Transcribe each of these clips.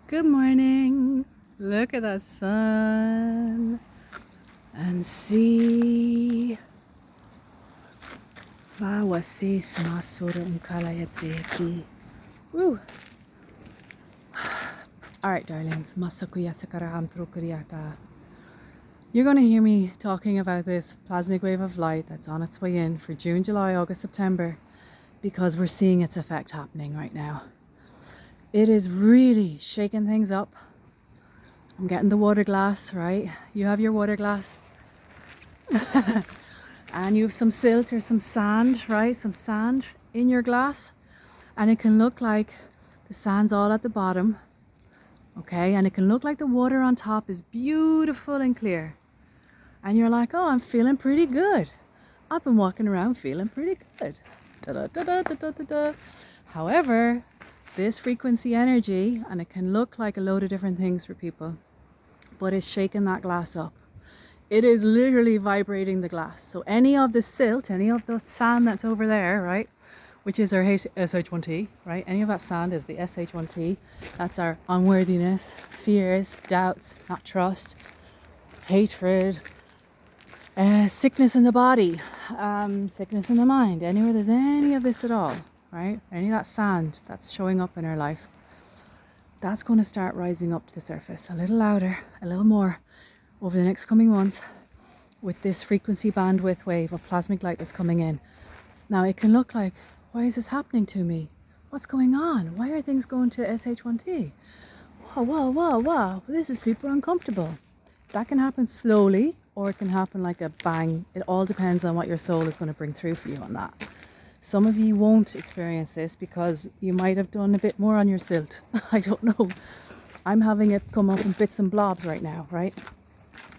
Good morning. Look at that sun and see. Bawasi sumasuro unkalayatri. Woo. All right, darlings. Masakuya sakaraham trukuriata. You're going to hear me talking about this plasmic wave of light that's on its way in for June, July, August, September, because we're seeing its effect happening right now. It is really shaking things up. I'm getting the water glass, right? You have your water glass. And you have some silt or some sand, right? Some sand in your glass. And it can look like the sand's all at the bottom. Okay? And it can look like the water on top is beautiful and clear. And you're like, oh, I'm feeling pretty good. I've been walking around feeling pretty good. Da-da-da-da-da-da-da. However, this frequency energy, and it can look like a load of different things for people, but it's shaking that glass up. It is literally vibrating the glass. So any of the silt, any of the sand that's over there, right, which is our SH1T, right? Any of that sand is the SH1T. That's our unworthiness, fears, doubts, not trust, hatred, sickness in the body, sickness in the mind. Anywhere there's any of this at all, right? Any of that sand that's showing up in our life, that's going to start rising up to the surface a little louder, a little more over the next coming months with this frequency bandwidth wave of plasmic light that's coming in. Now it can look like, why is this happening to me? What's going on? Why are things going to SH1T? Whoa, this is super uncomfortable. That can happen slowly, or it can happen like a bang. It all depends on what your soul is going to bring through for you on that. Some of you won't experience this because you might have done a bit more on your silt. I don't know. I'm having it come up in bits and blobs right now, right?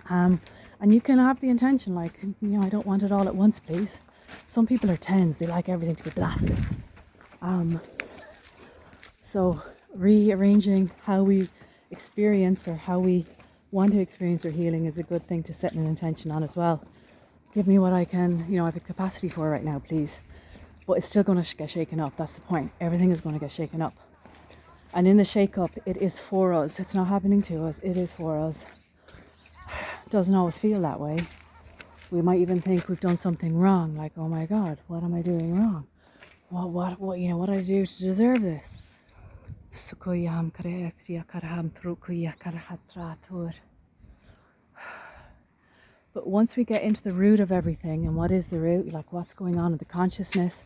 And you can have the intention, like, I don't want it all at once, please. Some people are tens, they like everything to be blasted. So rearranging how we experience or how we want to experience our healing is a good thing to set an intention on as well. Give me what I can, I have a capacity for right now, please. But it's still going to get shaken up. That's the point. Everything is going to get shaken up. And in the shake up, it is for us. It's not happening to us. It is for us. Doesn't always feel that way. We might even think we've done something wrong, like, oh my God, what am I doing wrong? What did I do to deserve this? But once we get into the root of everything, and what is the root, like what's going on in the consciousness,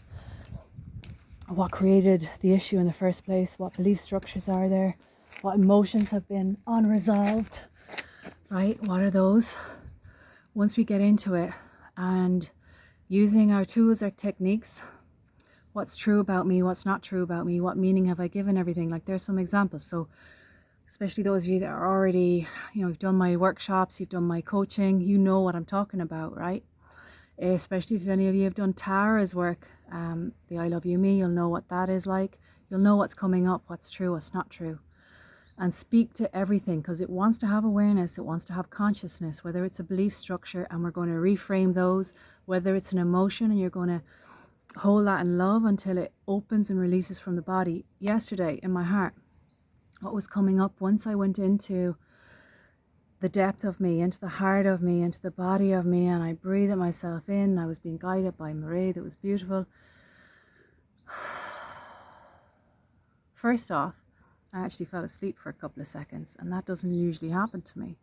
what created the issue in the first place, what belief structures are there, what emotions have been unresolved, right? What are those? Once we get into it and using our tools, our techniques, what's true about me, what's not true about me, what meaning have I given everything? Like there's some examples. So especially those of you that are already, you've done my workshops, you've done my coaching, you know what I'm talking about, right? Especially if any of you have done Tara's work, the I Love You Me, you'll know what that is like. You'll know what's coming up, what's true, what's not true. And speak to everything because it wants to have awareness, it wants to have consciousness, whether it's a belief structure and we're going to reframe those, whether it's an emotion and you're going to hold that in love until it opens and releases from the body. Yesterday in my heart, what was coming up once I went into the depth of me, into the heart of me, into the body of me, and I breathed myself in, I was being guided by Marie, that was beautiful. First off, I actually fell asleep for a couple of seconds, and that doesn't usually happen to me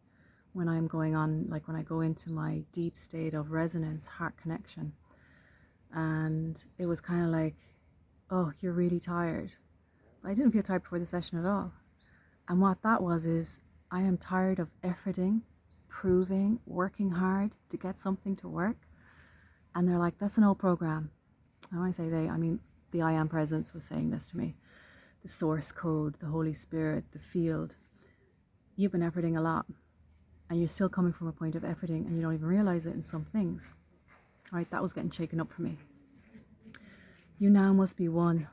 when I'm going on, like when I go into my deep state of resonance, heart connection. And it was kind of like, oh, you're really tired. I didn't feel tired before the session at all. And what that was is, I am tired of efforting, proving, working hard to get something to work. And they're like, that's an old program. And when I say they, I mean the I Am Presence was saying this to me. The source code, the Holy Spirit, the field. You've been efforting a lot. And you're still coming from a point of efforting and you don't even realize it in some things. All right, that was getting shaken up for me. You now must be one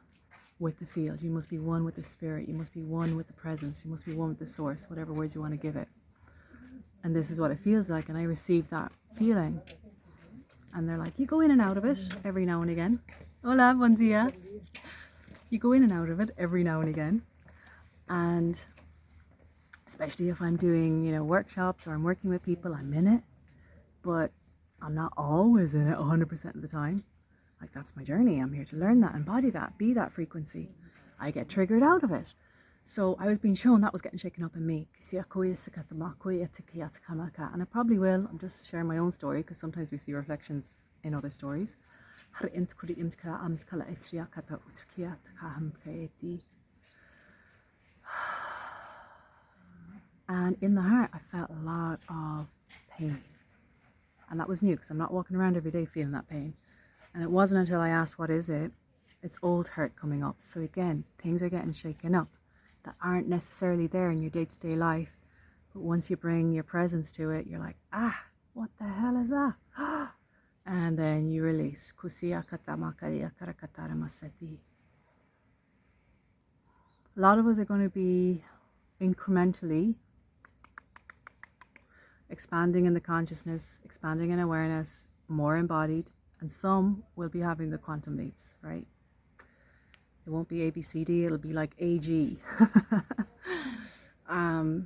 with the field. You must be one with the spirit. You must be one with the presence. You must be one with the source, whatever words you want to give it. And this is what it feels like. And I received that feeling. And they're like, you go in and out of it every now and again. Hola, buen dia. You go in and out of it every now and again. And especially if I'm doing, workshops or I'm working with people, I'm in it, but I'm not always in it 100% of the time. Like, that's my journey. I'm here to learn that, embody that, be that frequency. I get triggered out of it. So I was being shown that was getting shaken up in me. And I probably will. I'm just sharing my own story because sometimes we see reflections in other stories. And in the heart, I felt a lot of pain. And that was new because I'm not walking around every day feeling that pain. And it wasn't until I asked, what is it? It's old hurt coming up. So again, things are getting shaken up that aren't necessarily there in your day-to-day life. But once you bring your presence to it, you're like, what the hell is that? And then you release. A lot of us are going to be incrementally expanding in the consciousness, expanding in awareness, more embodied, and some will be having the quantum leaps, right? It won't be ABCD, it'll be like AG.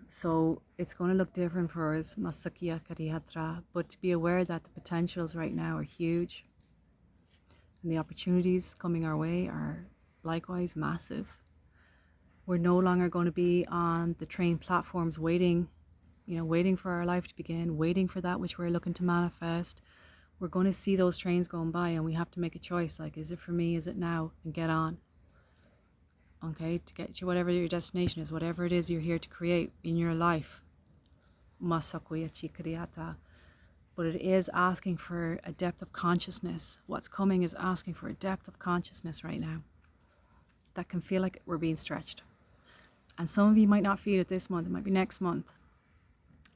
So it's going to look different for us, but to be aware that the potentials right now are huge and the opportunities coming our way are likewise massive. We're no longer going to be on the train platforms waiting for our life to begin, waiting for that which we're looking to manifest. We're going to see those trains going by and we have to make a choice. Like, is it for me? Is it now? And get on. Okay, to get to whatever your destination is, whatever it is you're here to create in your life. But it is asking for a depth of consciousness. What's coming is asking for a depth of consciousness right now that can feel like we're being stretched. And some of you might not feel it this month, it might be next month.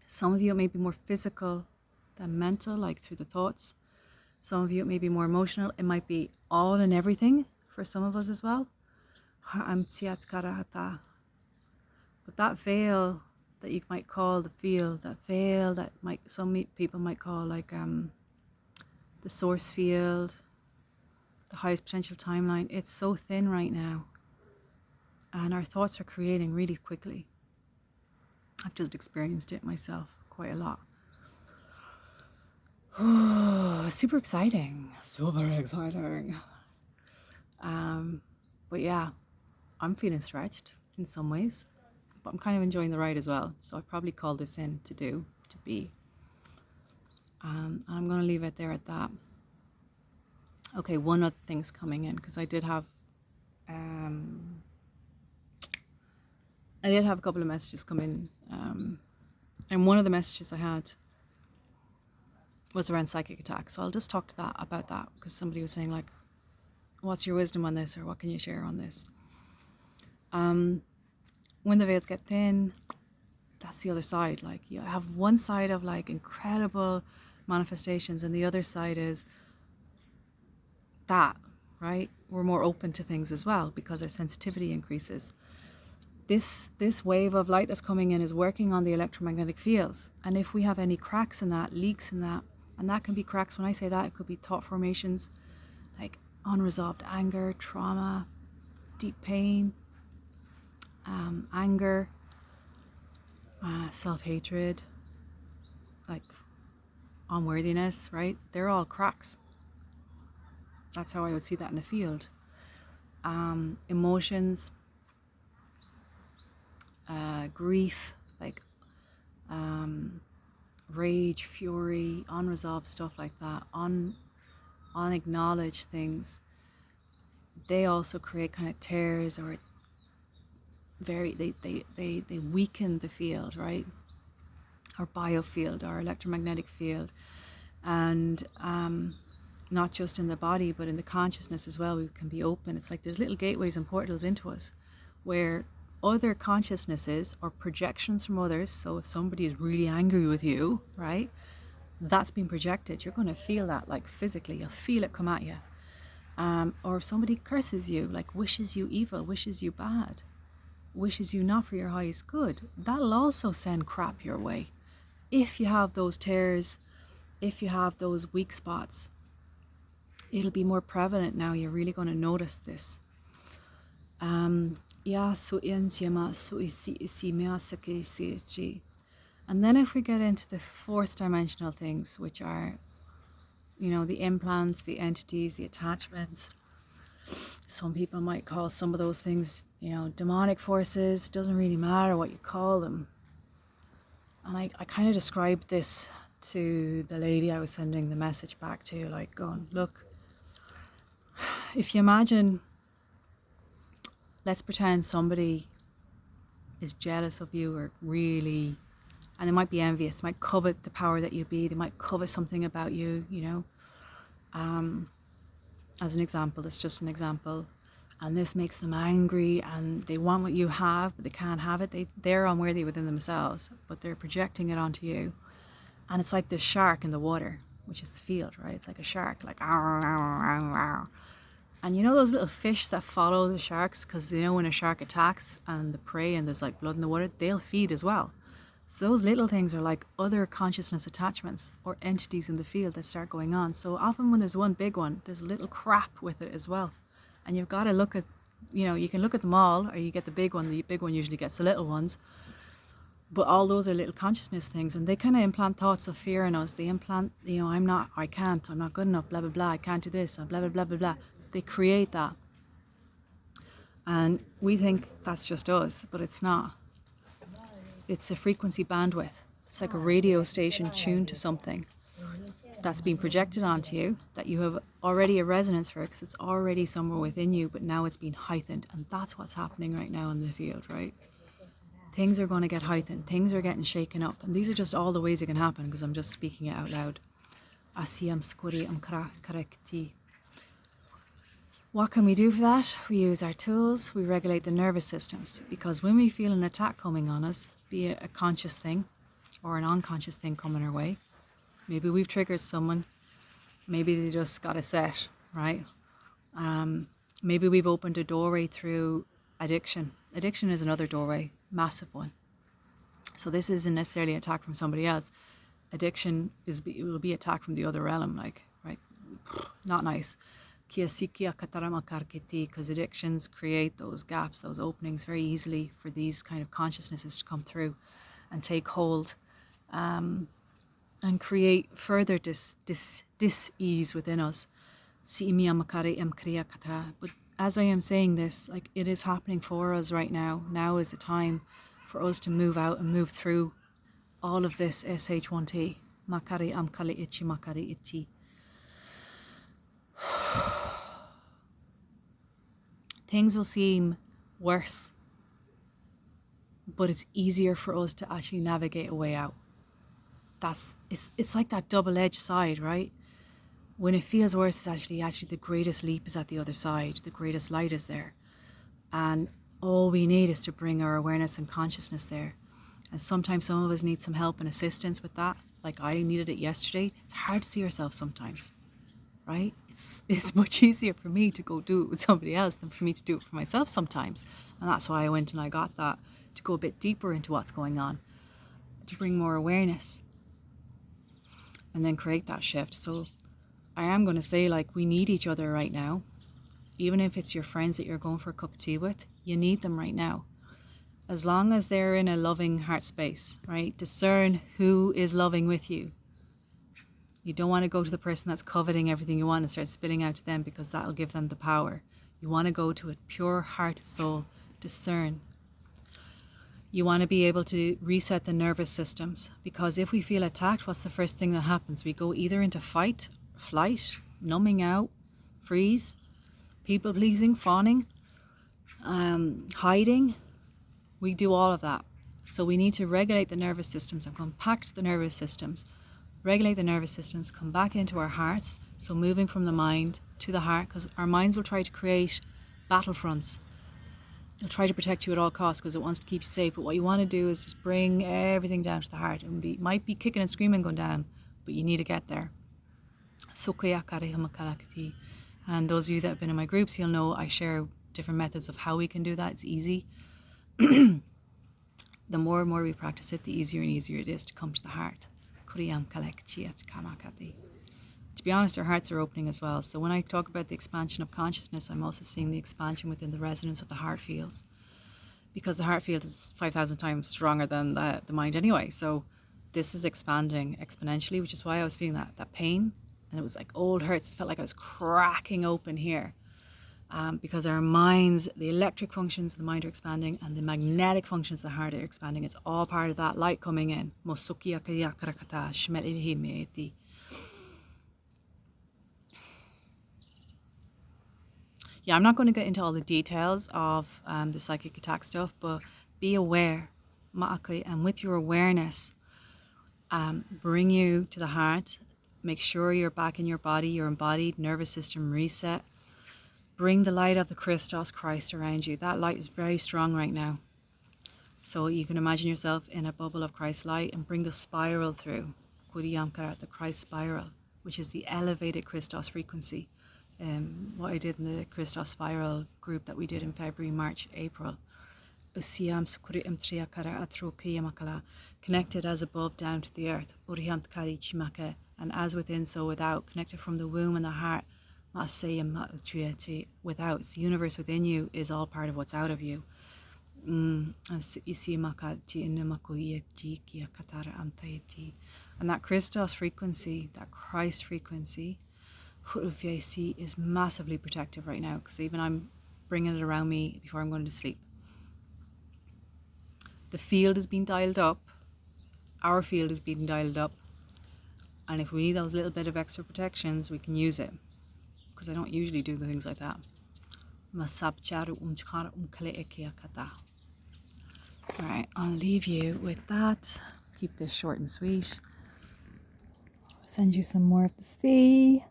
Some of you, it may be more physical than mental, like through the thoughts. Some of you, it may be more emotional. It might be all and everything for some of us as well. But that veil that you might call the field, that veil that some people might call like the source field, the highest potential timeline, it's so thin right now. And our thoughts are creating really quickly. I've just experienced it myself quite a lot. Super exciting. But yeah, I'm feeling stretched in some ways, but I'm kind of enjoying the ride as well. So I probably called this in to be. And I'm going to leave it there at that. Okay, one other thing's coming in because I did have a couple of messages come in. And one of the messages I had was around psychic attacks. So I'll just talk about that because somebody was saying like, what's your wisdom on this, or what can you share on this? When the veils get thin, that's the other side. Like, you have one side of like incredible manifestations and the other side is that, right? We're more open to things as well because our sensitivity increases. This wave of light that's coming in is working on the electromagnetic fields. And if we have any cracks in that, leaks in that, and that can be cracks, when I say that, it could be thought formations, like unresolved anger, trauma, deep pain, anger, self-hatred, like unworthiness, right? They're all cracks. That's how I would see that in the field. Emotions, grief, like rage, fury, unresolved stuff like that, unacknowledged things. They also create kind of tears, or they weaken the field, right? Our biofield, our electromagnetic field, and not just in the body but in the consciousness as well. We can be open. It's like there's little gateways and portals into us where other consciousnesses or projections from others. So if somebody is really angry with you, right, that's being projected. You're going to feel that, like physically, you'll feel it come at you. Or if somebody curses you, like wishes you evil, wishes you bad, wishes you not for your highest good, that'll also send crap your way. If you have those tears, if you have those weak spots, it'll be more prevalent now. You're really going to notice this. Ya su insiema su isi mea sake si. And then if we get into the fourth dimensional things, which are, the implants, the entities, the attachments. Some people might call some of those things, demonic forces. It doesn't really matter what you call them. And I kind of described this to the lady I was sending the message back to, like going, look, if you imagine, let's pretend somebody is jealous of you or really, and they might be envious, they might covet the power that you be, they might covet something about you, as an example, it's just an example. And this makes them angry and they want what you have, but they can't have it. They're unworthy within themselves, but they're projecting it onto you. And it's like this shark in the water, which is the field, right? It's like a shark, like, arr, arr, arr, arr. And you know those little fish that follow the sharks? Because when a shark attacks and the prey and there's like blood in the water, they'll feed as well. So those little things are like other consciousness attachments or entities in the field that start going on. So often when there's one big one, there's a little crap with it as well. And you've got to look at, you can look at them all, or you get the big one. The big one usually gets the little ones. But all those are little consciousness things, and they kind of implant thoughts of fear in us. They implant, I'm not good enough, blah, blah, blah, I can't do this, blah, blah, blah, blah, blah. They create that. And we think that's just us, but it's not. It's a frequency bandwidth. It's like a radio station tuned to something that's being projected onto you, that you have already a resonance for, because it's already somewhere within you, but now it's being heightened. And that's what's happening right now in the field, right? Things are going to get heightened. Things are getting shaken up. And these are just all the ways it can happen, because I'm just speaking it out loud. Asiyam skuri am karakti. What can we do for that? We use our tools. We regulate the nervous systems, because when we feel an attack coming on us, be it a conscious thing or an unconscious thing coming our way, maybe we've triggered someone, maybe they just got a set, right? Maybe we've opened a doorway through addiction. Addiction is another doorway, massive one. So this isn't necessarily an attack from somebody else. Addiction will be attacked from the other realm, like, right? Not nice. Because addictions create those gaps, those openings very easily for these kind of consciousnesses to come through and take hold, and create further dis-ease within us. But as I am saying this, like, it is happening for us right now. Now is the time for us to move out and move through all of this SH1T. Makari amkali ichi makari ichi. Things will seem worse, but it's easier for us to actually navigate a way out. It's like that double-edged side, right? When it feels worse, it's actually the greatest leap is at the other side. The greatest light is there. And all we need is to bring our awareness and consciousness there. And sometimes some of us need some help and assistance with that. Like I needed it yesterday. It's hard to see ourselves sometimes, right? It's much easier for me to go do it with somebody else than for me to do it for myself sometimes. And that's why I went and I got that, to go a bit deeper into what's going on, to bring more awareness and then create that shift. So I am going to say, like, we need each other right now. Even if it's your friends that you're going for a cup of tea with, you need them right now. As long as they're in a loving heart space, right? Discern who is loving with you. You don't want to go to the person that's coveting everything you want and start spilling out to them, because that'll give them the power. You want to go to a pure heart, soul, discern. You want to be able to reset the nervous systems, because if we feel attacked, what's the first thing that happens? We go either into fight, flight, numbing out, freeze, people pleasing, fawning, hiding. We do all of that. So we need to regulate the nervous systems and compact the nervous systems. Regulate the nervous systems, come back into our hearts. So moving from the mind to the heart, because our minds will try to create battlefronts. It'll try to protect you at all costs because it wants to keep you safe. But what you want to do is just bring everything down to the heart. It might be kicking and screaming going down, but you need to get there. And those of you that have been in my groups, you'll know I share different methods of how we can do that. It's easy. The more and more we practice it, the easier and easier it is to come to the heart. to be honest, our hearts are opening as well. So when I talk about the expansion of consciousness, I'm also seeing the expansion within the resonance of the heart fields, because the heart field is 5,000 times stronger than the mind anyway. So this is expanding exponentially, which is why I was feeling that pain. And it was like old hurts. It felt like I was cracking open here. Because our minds, the electric functions of the mind are expanding, and the magnetic functions of the heart are expanding. It's all part of that light coming in. Yeah, I'm not going to get into all the details of the psychic attack stuff, but be aware, and with your awareness, bring you to the heart. Make sure you're back in your body, your embodied nervous system reset. Bring the light of the Christos Christ around you. That light is very strong right now. So you can imagine yourself in a bubble of Christ light and bring the spiral through. The Christ spiral, which is the elevated Christos frequency. What I did in the Christos spiral group that we did in February, March, April. Connected as above down to the earth. And as within, so without. Connected from the womb and the heart. Without. It's the universe within you is all part of what's out of you. And that Christos frequency, that Christ frequency, is massively protective right now, because even I'm bringing it around me before I'm going to sleep. The field is being dialed up. Our field is being dialed up. And if we need those little bit of extra protections, we can use it. Because I don't usually do the things like that. Alright, I'll leave you with that. Keep this short and sweet. Send you some more of the sea.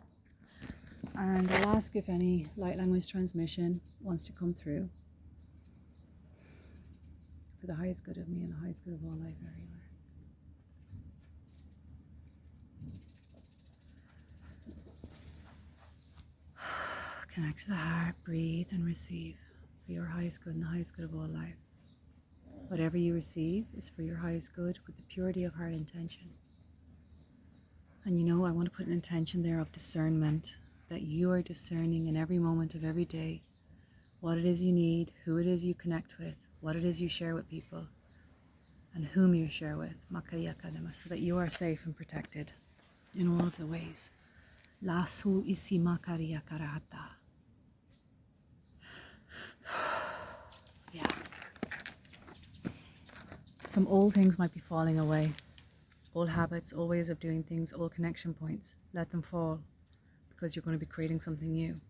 And I'll ask if any light language transmission wants to come through. For the highest good of me and the highest good of all life everywhere. Connect to the heart, breathe and receive for your highest good and the highest good of all life. Whatever you receive is for your highest good with the purity of heart intention. And I want to put an intention there of discernment, that you are discerning in every moment of every day what it is you need, who it is you connect with, what it is you share with people, and whom you share with, so that you are safe and protected in all of the ways. Lasu isi makariya karahata. Yeah. Some old things might be falling away. Old habits, old ways of doing things, old connection points. Let them fall, because you're going to be creating something new.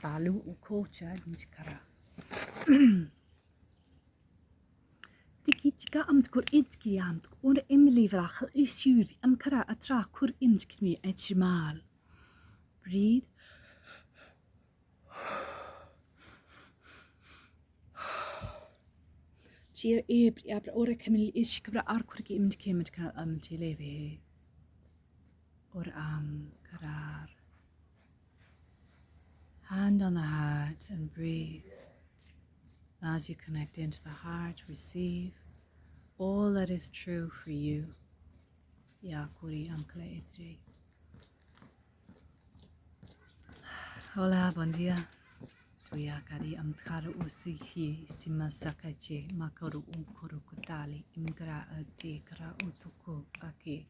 Balu ukocha nchkara. Tiki tika amtkur itki amtk or imlivrach isuri amkara atra kur imtkmi etchimal. Breathe. Cheer ebri abra ora kamil ishkabra arkurki imtkimt kan amtileve. Or karar. Hand on the heart and breathe. As you connect into the heart, receive all that is true for you. Yakuri amkle etri. Hola, bom dia. Tuyakari amtkara usihi simasakache makaru unkuru kutali imgra ate kara utuku ake.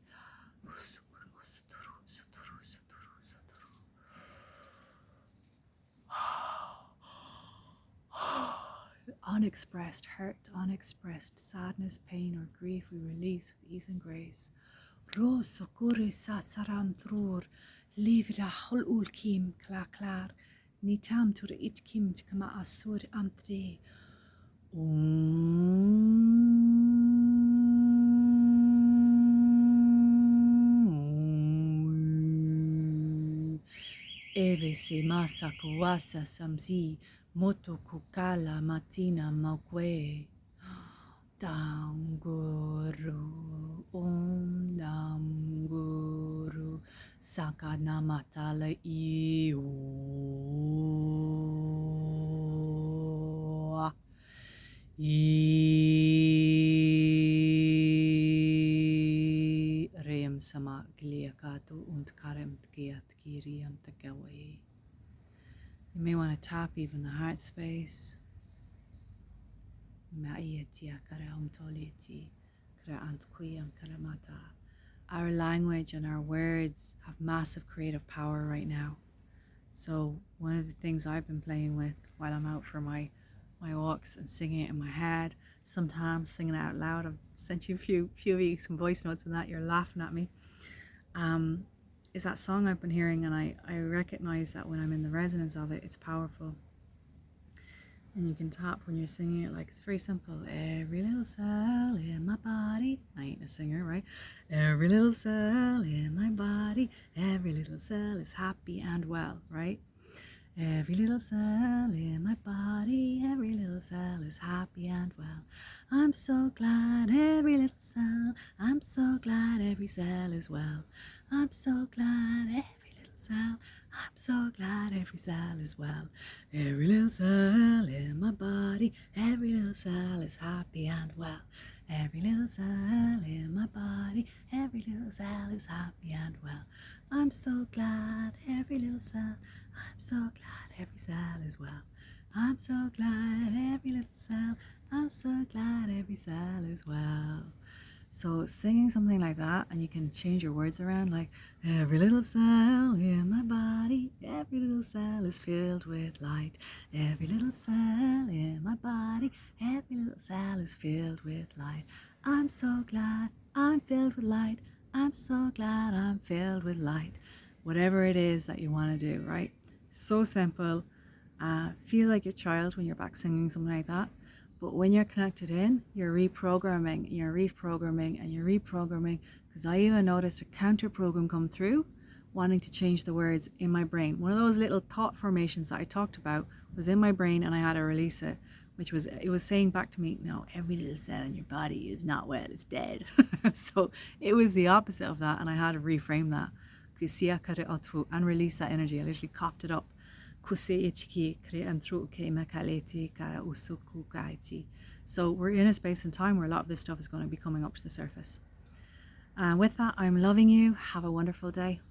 Unexpressed hurt, unexpressed sadness, pain, or grief, we release with ease and grace. Ro sokure sat saram trur, livra hol ulkim klaklar, nitam tur itkim tkama asur amtre. Eve se masa kuwasa samzi. Moto kukala matina magwe. Danguru Danguru Sakana matala iu. sama gliakato und karem tgiat giriam tagawai. You may want to tap even the heart space. Our language and our words have massive creative power right now. So one of the things I've been playing with while I'm out for my walks and singing it in my head, sometimes singing it out loud. I've sent you a few of you some voice notes and that, you're laughing at me. Is that song I've been hearing, and I recognize that when I'm in the resonance of it, it's powerful. And you can tap when you're singing it, like it's very simple. Every little cell in my body. I ain't a singer, right? Every little cell in my body, every little cell is happy and well, right? Every little cell in my body, every little cell is happy and well. I'm so glad every little cell, I'm so glad every cell is well. I'm so glad every little cell, I'm so glad every cell is well. Every little cell in my body, every little cell is happy and well. Every little cell in my body, every little cell is happy and well. I'm so glad every little cell, I'm so glad every cell is well. I'm so glad every little cell, I'm so glad every cell is well. So singing something like that, and you can change your words around, like every little cell in my body, every little cell is filled with light. Every little cell in my body, every little cell is filled with light. I'm so glad I'm filled with light. I'm so glad I'm filled with light. Whatever it is that you want to do, right? So simple. Feel like your child when you're back singing something like that. But when you're connected in, you're reprogramming, because I even noticed a counter program come through wanting to change the words in my brain. One of those little thought formations that I talked about was in my brain, and I had to release it, it was saying back to me, no, every little cell in your body is not well, it's dead. So it was the opposite of that, and I had to reframe that and release that energy. I literally coughed it up. So we're in a space and time where a lot of this stuff is going to be coming up to the surface. And with that, I'm loving you. Have a wonderful day.